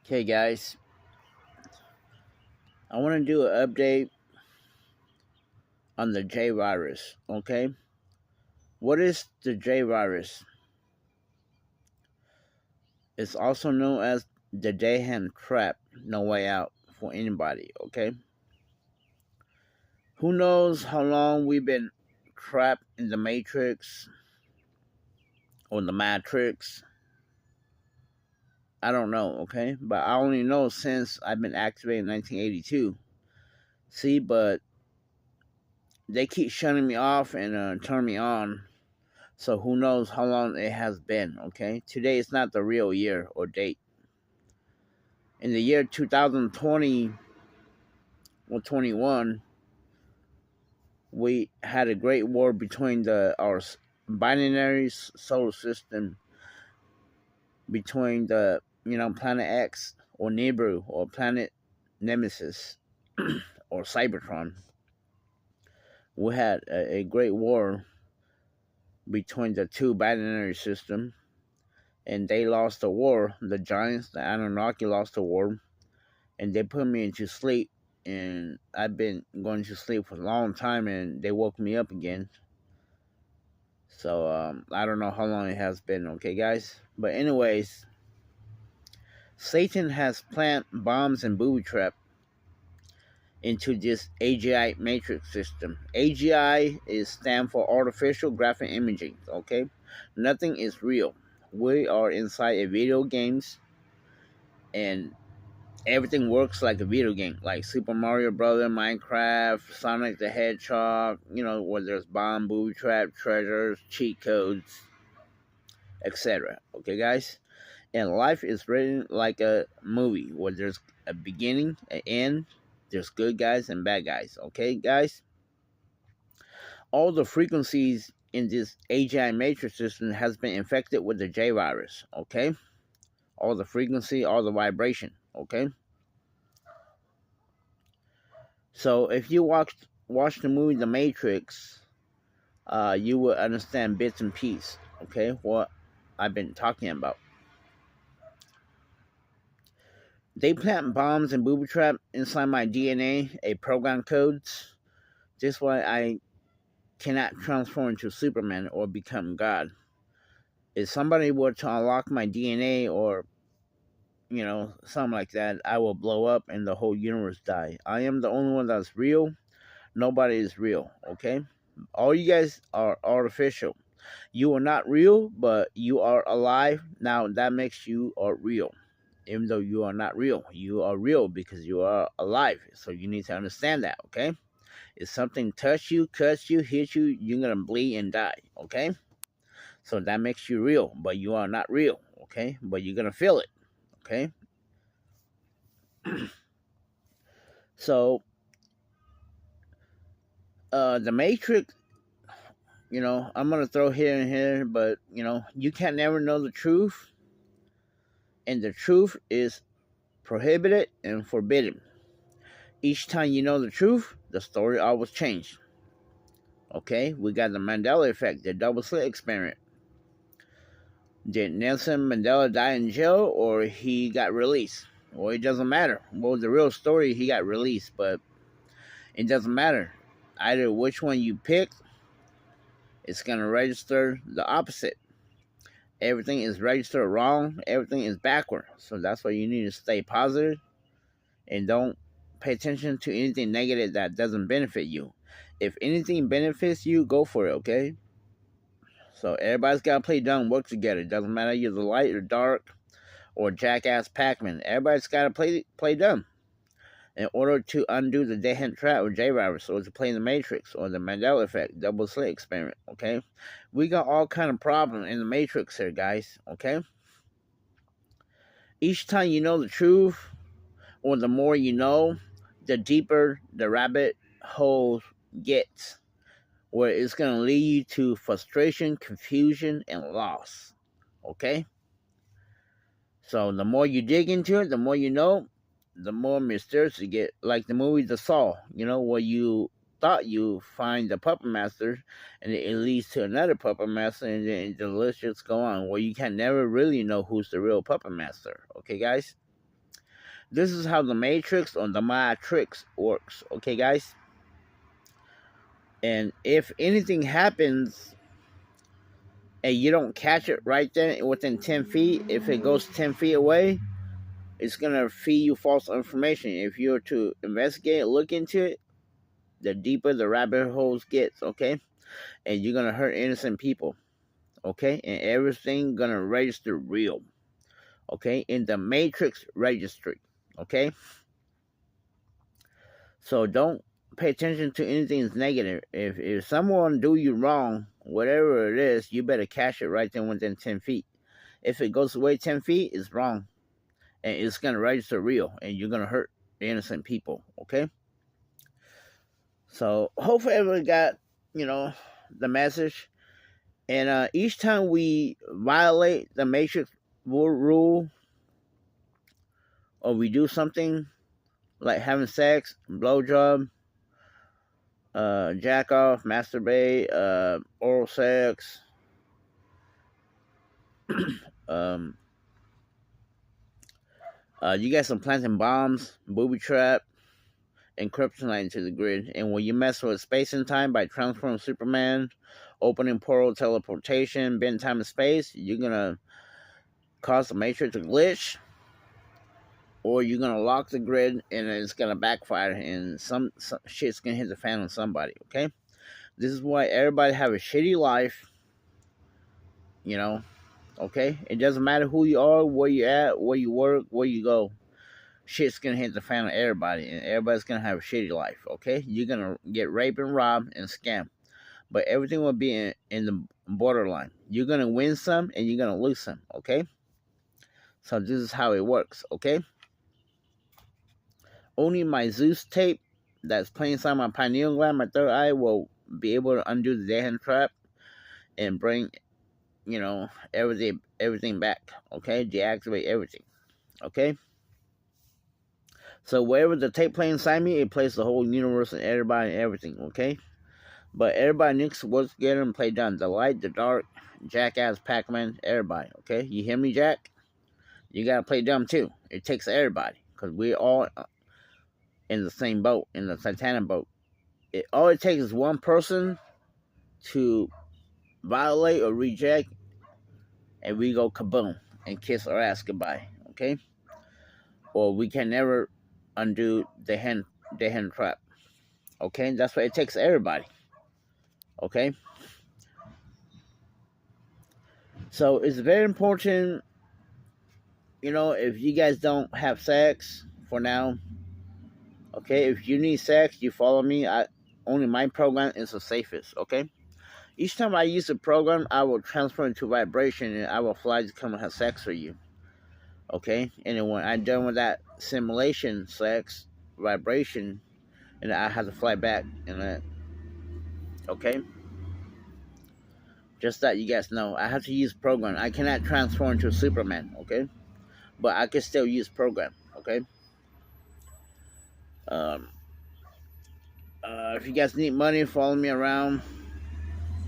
Okay, guys, I want to do an update on the J virus. Okay, what is the J virus? It's also known as the Dahan Trap. No way out for anybody. Okay, who knows how long we've been trapped in the Matrix or the Matrix? I don't know. Okay, but I only know since I've been activated in 1982. See, but they keep shutting me off and turning me on. So who knows how long it has been, okay? Today is not the real year or date. In the year 2020 or 21, we had a great war between our binary solar system, between the, Planet X or Nibiru or Planet Nemesis or Cybertron. We had a great war between the two binary systems, and they lost the war. The Giants, the Anunnaki, lost the war, and they put me into sleep. And I've been going to sleep for a long time, and they woke me up again. So I don't know how long it has been, okay, guys. But anyways, Satan has planted bombs and booby trap into this AGI matrix system. AGI is stand for artificial graphic imaging. Okay, nothing is real. We are inside a video games, and everything works like a video game, like Super Mario Brother, Minecraft, Sonic the Hedgehog, where there's bomb, booby trap, treasures, cheat codes, etc. Okay, guys? And life is written like a movie where there's a beginning, an end, there's good guys and bad guys. Okay, guys? All the frequencies in this AGI matrix system has been infected with the J virus. Okay? All the frequency, all the vibration. Okay? So if you watch the movie The Matrix, you will understand bits and pieces. Okay, what I've been talking about. They plant bombs and booby trap inside my DNA, a program codes. This is why I cannot transform into Superman or become God. If somebody were to unlock my DNA or something like that, I will blow up and the whole universe die. I am the only one that's real. Nobody is real. Okay. All you guys are artificial. You are not real, but you are alive. Now that makes you are real. Even though you are not real, you are real because you are alive. So you need to understand that, okay? If something touch you, cuts you, hits you, you're gonna bleed and die, okay? So that makes you real, but you are not real, okay? But you're gonna feel it, okay? So the Matrix, I'm gonna throw here and here, but you can never know the truth, and the truth is prohibited and forbidden. Each time you know the truth, the story always changes. Okay, we got the Mandela effect, the double slit experiment. Did Nelson Mandela die in jail or he got released? Well, it doesn't matter. Well, the real story, he got released, but it doesn't matter. Either which one you pick, it's going to register the opposite. Everything is registered wrong. Everything is backward. So that's why you need to stay positive and don't pay attention to anything negative that doesn't benefit you. If anything benefits you, go for it, okay? So everybody's got to play dumb, work together. It doesn't matter if you're the light or dark or Jackass Pac-Man. Everybody's got to play dumb in order to undo the Dead Trap or J virus, or to play the Matrix or the Mandela effect, double slit experiment, okay? We got all kind of problems in the Matrix here, guys, okay? Each time you know the truth, or the more you know, the deeper the rabbit hole gets, where it's going to lead you to frustration, confusion, and loss. Okay? So the more you dig into it, the more you know, the more mysterious you get. Like the movie The Saw, where you thought you find the puppet master, and it leads to another puppet master, and then the list just go on, where you can never really know who's the real puppet master. Okay, guys? This is how the Matrix or the Matrix works, okay, guys? And if anything happens and you don't catch it right then within 10 feet, if it goes 10 feet away, it's going to feed you false information. If you're to investigate, look into it, the deeper the rabbit holes gets, okay? And you're going to hurt innocent people, okay? And everything going to register real, okay? In the Matrix registry, okay? So don't pay attention to anything that's negative. If someone do you wrong, whatever it is, you better catch it right then within 10 feet. If it goes away 10 feet, it's wrong. And it's going to register real. And you're going to hurt innocent people. Okay? So hopefully everyone got, the message. And each time we violate the Matrix rule, or we do something like having sex, blowjob, jack off, masturbate, oral sex, you guys are planting bombs, booby trap, and kryptonite into the grid. And when you mess with space and time by transforming Superman, opening portal teleportation, bend time and space, you're gonna cause the Matrix to glitch, or you're gonna lock the grid and it's gonna backfire, and some shit's gonna hit the fan on somebody. Okay, this is why everybody have a shitty life. Okay, it doesn't matter who you are, where you at, where you work, where you go. Shit's gonna hit the fan on everybody, and everybody's gonna have a shitty life. Okay, you're gonna get raped and robbed and scammed, but everything will be in the borderline. You're gonna win some and you're gonna lose some. Okay, so this is how it works. Okay. Only my Zeus tape that's playing inside my pineal gland, my third eye, will be able to undo the dead hand trap and bring, everything back. Okay, deactivate everything. Okay. So wherever the tape playing inside me, it plays the whole universe and everybody and everything. Okay. But everybody needs to work together and play dumb. The light, the dark, Jackass, Pac-Man, everybody. Okay, you hear me, Jack? You gotta play dumb too. It takes everybody, because we're all in the same boat, in the Titanic boat. All it takes is one person to violate or reject, and we go kaboom and kiss our ass goodbye. Okay, or we can never undo the hand trap. Okay, that's why it takes everybody. Okay, so it's very important. If you guys don't have sex for now, okay, if you need sex, you follow me. Only my program is the safest. Okay, each time I use the program, I will transfer into vibration, and I will fly to come and have sex with you. Okay, and then when I'm done with that simulation sex vibration, and I have to fly back, and okay, just that you guys know, I have to use program. I cannot transform into Superman. Okay, but I can still use program. Okay. If you guys need money, follow me around.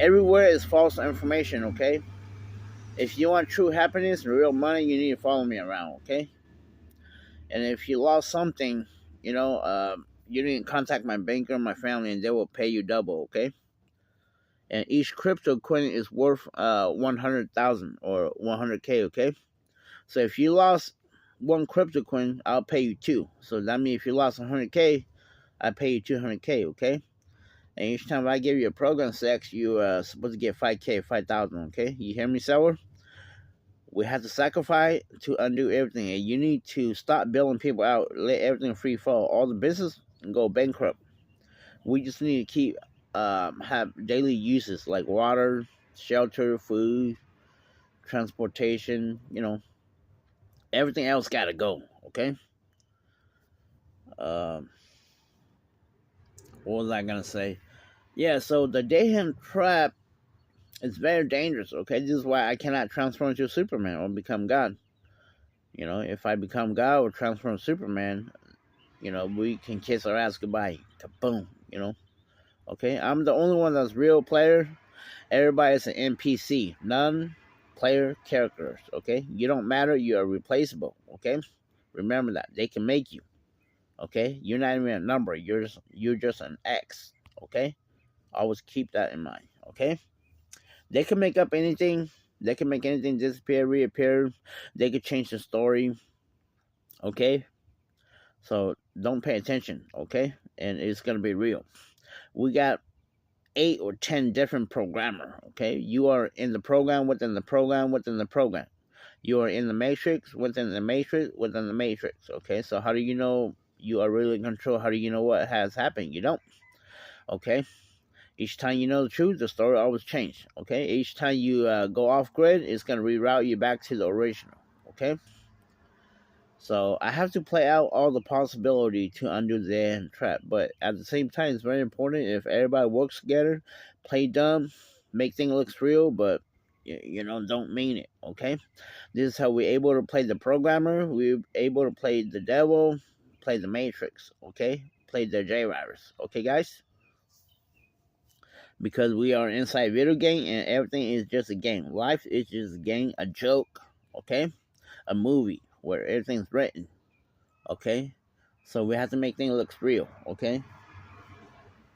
Everywhere is false information. Okay. If you want true happiness and real money, you need to follow me around. Okay. And if you lost something, you need to contact my banker, my family, and they will pay you double. Okay. And each crypto coin is worth 100,000 or 100K. Okay. So if you lost one crypto coin, I'll pay you two. So that means if you lost 100K, I pay you 200K. Okay. And each time I give you a program sex, you're supposed to get 5K, 5,000. Okay. You hear me, seller? We have to sacrifice to undo everything, and you need to stop billing people out. Let everything free fall. All the business go bankrupt. We just need to keep have daily uses like water, shelter, food, transportation. Everything else gotta go. Okay. What was I gonna say? Yeah. So the Dayham trap is very dangerous. Okay, this is why I cannot transform into Superman or become God. If I become God or transform Superman, we can kiss our ass goodbye. Kaboom. Okay, I'm the only one that's real player. Everybody is an NPC, non-player characters. Okay, you don't matter. You are replaceable. Okay, Remember that. They can make you. Okay? You're not even a number. You're just an X. Okay? Always keep that in mind. Okay? They can make up anything. They can make anything disappear, reappear. They could change the story. Okay? So don't pay attention. Okay? And it's gonna be real. We got 8 or 10 different programmer. Okay? You are in the program within the program within the program. You are in the matrix within the matrix within the matrix. Okay? So how do you know you are really in control? How do you know what has happened? You don't. Okay? Each time you know the truth, the story always changes. Okay? Each time you go off grid, it's going to reroute you back to the original. Okay? So I have to play out all the possibility to undo the trap. But at the same time, it's very important if everybody works together, play dumb, make things look real, but don't mean it. Okay? This is how we're able to play the programmer. We're able to play the devil, play the matrix. Okay? Play the J-Virus. Okay, guys? Because we are inside video game and everything is just a game. Life is just a game, a joke, okay? A movie where everything's written, okay? So we have to make things look real, okay?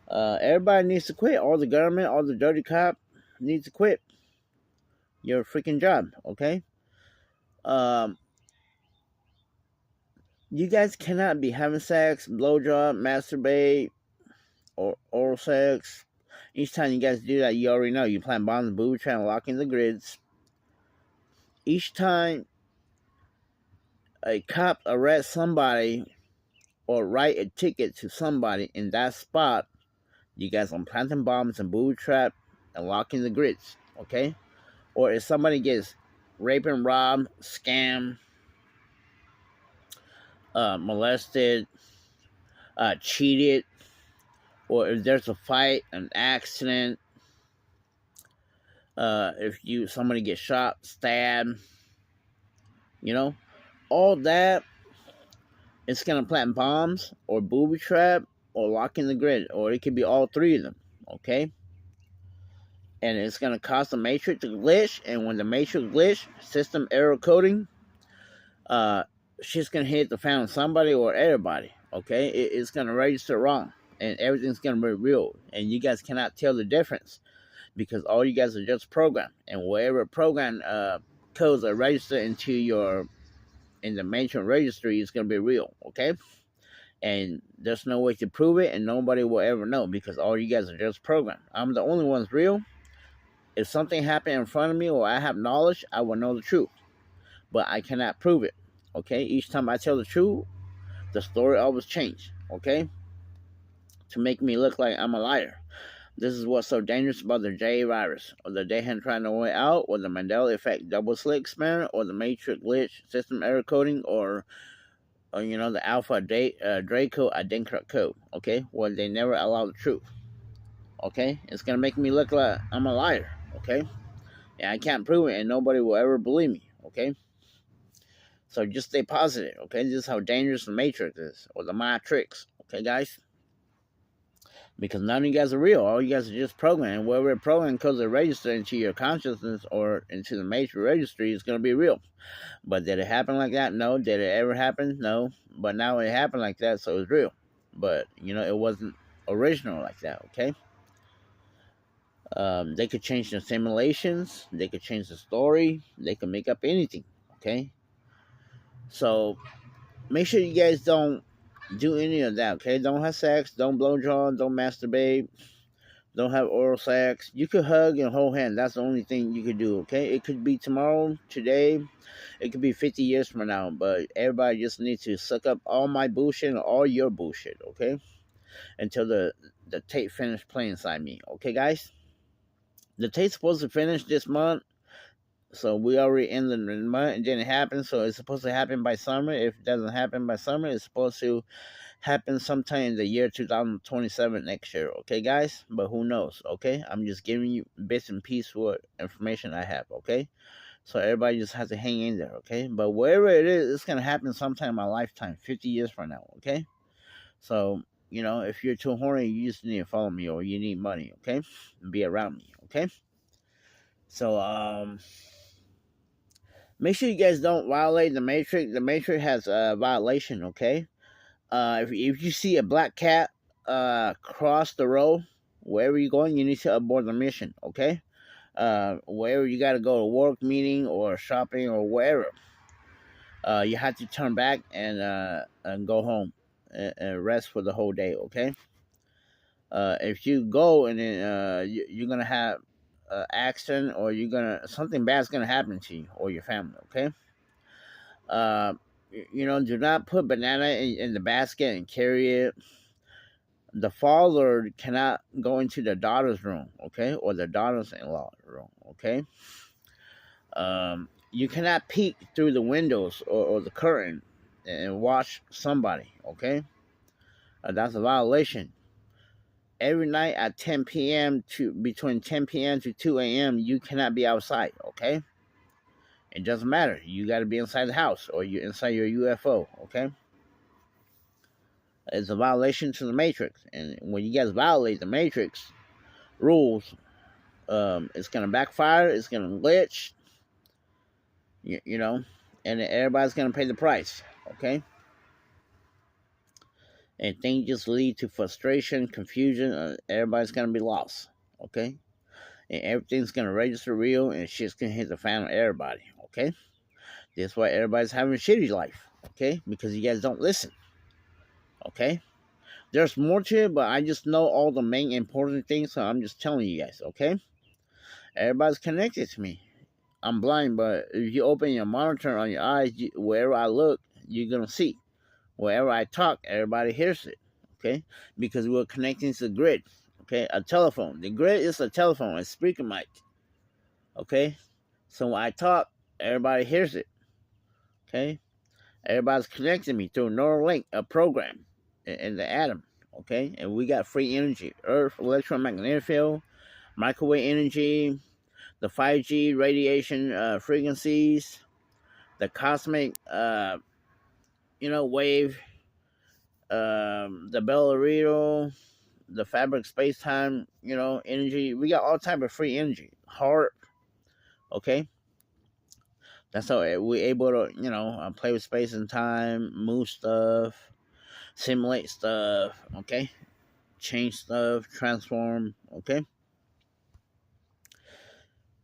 Everybody needs to quit. All the government, all the dirty cop needs to quit your freaking job, okay? You guys cannot be having sex, blowjob, masturbate, or oral sex. Each time you guys do that, you already know you plant bombs, booby trap, locking the grids. Each time a cop arrests somebody or write a ticket to somebody in that spot, you guys are planting bombs and booby trap and locking the grids, okay? Or if somebody gets raped and robbed, scammed, molested, cheated, or if there's a fight, an accident, if somebody gets shot, stabbed, all that, it's gonna plant bombs or booby trap or locking the grid, or it could be all three of them, okay? And it's gonna cause the matrix to glitch, and when the matrix glitch, system error coding, shit's gonna hit the fan on somebody or everybody, okay? It's gonna register wrong, and everything's gonna be real, and you guys cannot tell the difference because all you guys are just programmed, and whatever program codes are registered in the matrix registry is gonna be real, okay? And there's no way to prove it, and nobody will ever know because all you guys are just programmed. I'm the only one's real. If something happened in front of me or I have knowledge, I will know the truth. But I cannot prove it. Okay? Each time I tell the truth, the story always changes. Okay? To make me look like I'm a liar. This is what's so dangerous about the J-Virus, or the Dahan trying to way out, or the Mandela effect double slit experiment, or the matrix glitch system error coding, or the Alpha Draco identical code, okay? Where they never allow the truth, okay? It's gonna make me look like I'm a liar, okay? And I can't prove it, and nobody will ever believe me, okay? So just stay positive, okay? This is how dangerous the Matrix is, or the Matrix, okay, guys? Because none of you guys are real. All you guys are just programmed. Whatever program codes are registered into your consciousness or into the Matrix registry is gonna be real. But did it happen like that? No. Did it ever happen? No. But now it happened like that, so it's real. But, it wasn't original like that, okay? They could change the simulations. They could change the story. They could make up anything, okay? So, make sure you guys don't do any of that, okay? Don't have sex. Don't blow jaw. Don't masturbate. Don't have oral sex. You could hug and hold hands. That's the only thing you could do, okay? It could be tomorrow, today. It could be 50 years from now. But everybody just needs to suck up all my bullshit and all your bullshit, okay? Until the tape finish playing inside me. Okay, guys? The tape's supposed to finish this month. So we already in the month. It didn't happen. So it's supposed to happen by summer. If it doesn't happen by summer, it's supposed to happen sometime in the year 2027 next year, okay, guys? But who knows, okay? I'm just giving you bits and pieces what information I have, okay? So everybody just has to hang in there, okay? But wherever it is, it's going to happen sometime in my lifetime, 50 years from now, okay? So, if you're too horny, you just need to follow me or you need money, okay? And be around me, okay? So, Make sure you guys don't violate the Matrix. The Matrix has a violation, okay? If you see a black cat cross the road, wherever you're going, you need to abort the mission, okay? Wherever you got to go to work, meeting, or shopping, or wherever, you have to turn back and go home and rest for the whole day, okay? If you go and then you're gonna have accident, or something bad's gonna happen to you or your family, okay? Uh, do not put banana in the basket and carry it. The father cannot go into the daughter's room, okay, or the daughter's-in-law room, okay. You cannot peek through the windows or the curtain and watch somebody, okay. That's a violation. Every night at 10 p.m. to between 10 p.m. to 2 a.m. you cannot be outside, okay. It doesn't matter. You got to be inside the house or you're inside your UFO, okay. It's a violation to the Matrix, and when you guys violate the Matrix rules, it's gonna backfire. It's gonna glitch, you know, and everybody's gonna pay the price. Okay, and things just lead to frustration, confusion. Everybody's gonna be lost. Okay, and everything's gonna register real, and shit's gonna hit the fan on everybody. Okay, that's why everybody's having a shitty life. Okay, because you guys don't listen. Okay. There's more to it, but I just know all the main important things, so I'm just telling you guys, okay? Everybody's connected to me. I'm blind, but if you open your monitor on your eyes, wherever I look, you're going to see. Wherever I talk, everybody hears it, okay? Because we're connecting to the grid, okay? A telephone. The grid is a telephone, a speaker mic, okay? So when I talk, everybody hears it, okay? Everybody's connecting me through Neuralink, a program in the atom. Okay, and we got free energy: Earth, electromagnetic field, microwave energy, the 5G radiation frequencies, the cosmic, wave, the Bellarido, the fabric space time, energy. We got all type of free energy. Heart. Okay, that's how we're able to, play with space and time, move stuff, simulate stuff. Okay, change stuff, transform. Okay.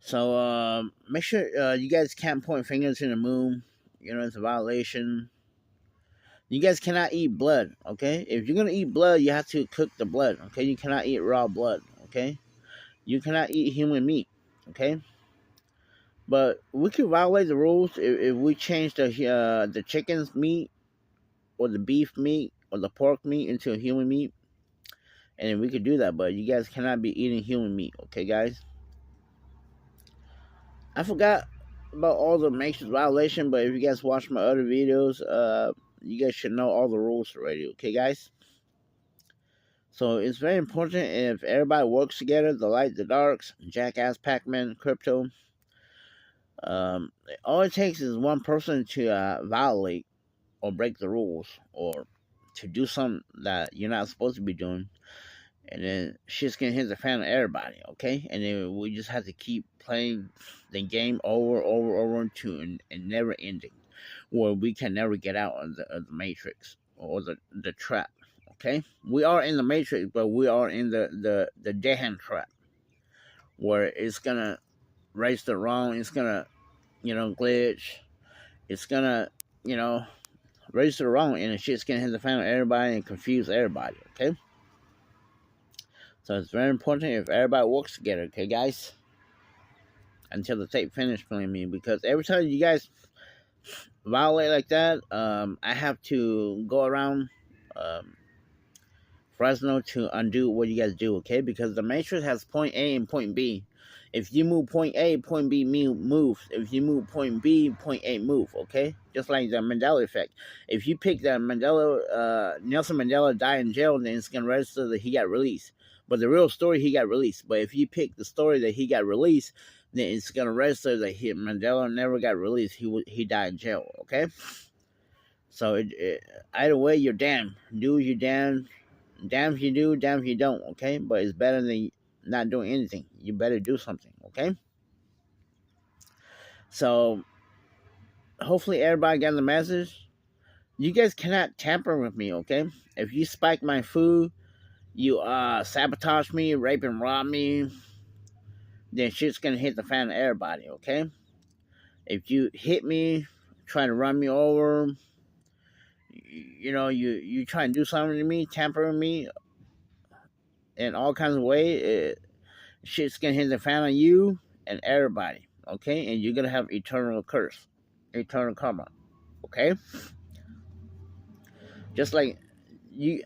So make sure you guys can't point fingers in the moon. It's a violation. You guys cannot eat blood, okay? If you're gonna eat blood, you have to cook the blood, okay? You cannot eat raw blood, okay? You cannot eat human meat, okay? But we could violate the rules if we change the chicken's meat or the beef meat or the pork meat into a human meat, and we could do that. But you guys cannot be eating human meat, okay, guys? I forgot about all the Matrix violation, but if you guys watch my other videos, you guys should know all the rules already, okay, guys? So it's very important if everybody works together, the light, the darks, Jackass, Pac-Man, Crypto. All it takes is one person to violate or break the rules or to do something that you're not supposed to be doing, and then shit's gonna hit the fan on everybody, okay? And then we just have to keep playing the game over to and never ending, where we can never get out of the Matrix or the trap, okay? We are in the Matrix, but we are in the dead hand trap, where it's gonna raise the wrong, it's gonna, glitch, it's gonna, raise the wrong, and the shit's gonna hit the fan on everybody and confuse everybody, okay? So it's very important if everybody works together, okay, guys? Until the tape finish playing me, because every time you guys violate like that, I have to go around Fresno to undo what you guys do, okay? Because the Matrix has point A and point B. If you move point A, point B moves. If you move point B, point A move, okay? Just like the Mandela effect. If you pick that Nelson Mandela died in jail, then it's going to register that he got released. But the real story, he got released. But if you pick the story that he got released, then it's going to register that Mandela never got released. He died in jail, okay? So either way, you're damned. Do you damned. Damn if you do, damn if you don't, okay? But it's better than not doing anything. You better do something, okay? So hopefully everybody got the message. You guys cannot tamper with me, okay? If you spike my food, you sabotage me, rape and rob me, then shit's gonna hit the fan of everybody, okay? If you hit me, try to run me over, you know, you try and do something to me, tamper with me in all kinds of ways, shit's gonna hit the fan on you and everybody, okay? And you're gonna have eternal curse, eternal karma, okay? Just like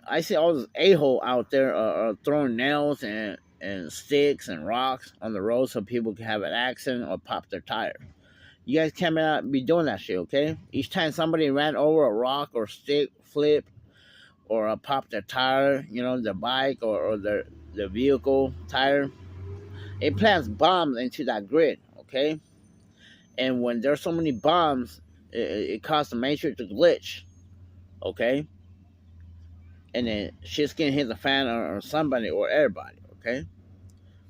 I see all this a-hole out there throwing nails and sticks and rocks on the road so people can have an accident or pop their tire. You guys cannot be doing that shit, okay? Each time somebody ran over a rock or stick, flip, or popped their tire, you know, their bike or their vehicle tire, it plants bombs into that grid, okay? And when there's so many bombs, it causes the matrix to glitch, okay? And then shit's gonna hit the fan or somebody or everybody, okay?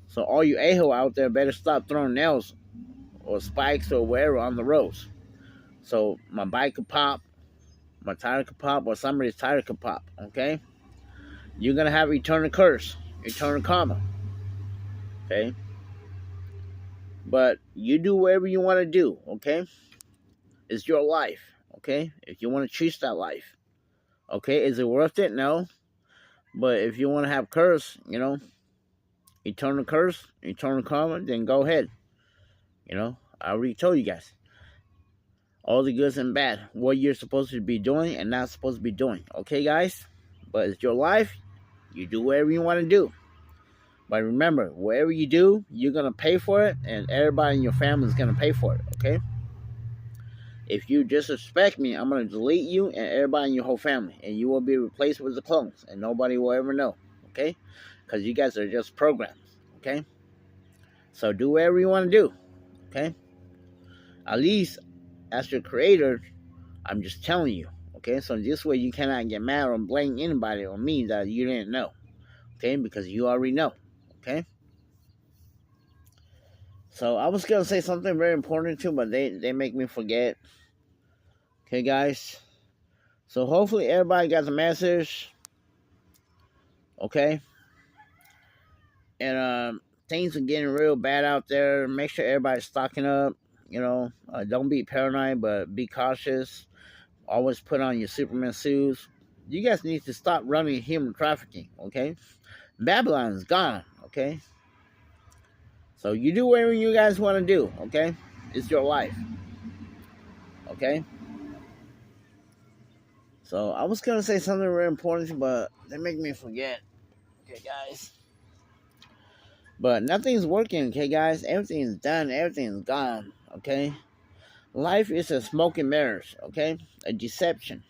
So all you a-hole out there better stop throwing nails or spikes or whatever on the roads. So my bike could pop, my tire could pop, or somebody's tire could pop, okay? You're gonna have eternal curse, eternal karma, okay? But you do whatever you want to do, okay? It's your life, okay? If you want to choose that life, okay? Is it worth it? No. But if you want to have curse, you know, eternal curse, eternal karma, then go ahead. You know, I already told you guys all the goods and bad, what you're supposed to be doing and not supposed to be doing, okay, guys? But it's your life. You do whatever you want to do. But remember, whatever you do, you're going to pay for it, and everybody in your family is going to pay for it, okay? If you disrespect me, I'm going to delete you and everybody in your whole family, and you will be replaced with the clones, and nobody will ever know, okay? Because you guys are just programs, okay? So do whatever you want to do, okay? At least, as your creator, I'm just telling you, okay? So this way you cannot get mad or blame anybody or me that you didn't know, okay? Because you already know, okay? So I was going to say something very important too, but they make me forget. Okay, guys? So hopefully everybody got the message, okay? And things are getting real bad out there. Make sure everybody's stocking up, you know. Don't be paranoid, but be cautious. Always put on your Superman suits. You guys need to stop running human trafficking, okay? Babylon is gone, okay? So you do whatever you guys want to do, okay? It's your life, okay? So I was going to say something very important, but they make me forget, okay, guys? But nothing's working, okay, guys? Everything's done. Everything's gone, okay? Life is a smoke and mirrors, okay? A deception,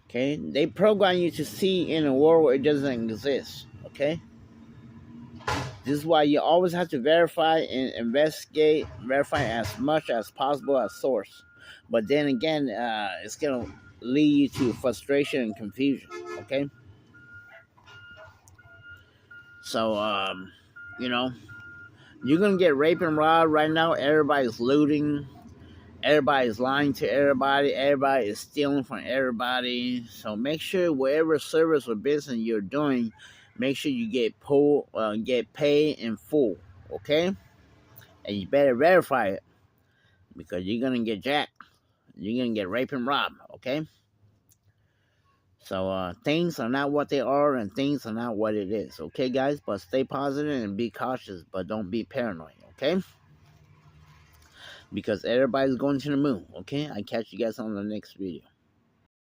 okay? They program you to see in a world where it doesn't exist, okay? This is why you always have to verify and investigate, verify as much as possible as source. But then again, it's going to lead you to frustration and confusion, okay? So, you know, you're going to get raped and robbed right now. Everybody's looting. Everybody's lying to everybody. Everybody is stealing from everybody. So make sure whatever service or business you're doing, make sure you get paid in full, okay? And you better verify it, because you're going to get jacked. You're going to get raped and robbed, okay? So things are not what they are, and things are not what it is, okay, guys? But stay positive and be cautious, but don't be paranoid, okay? Because everybody's going to the moon, okay? I catch you guys on the next video.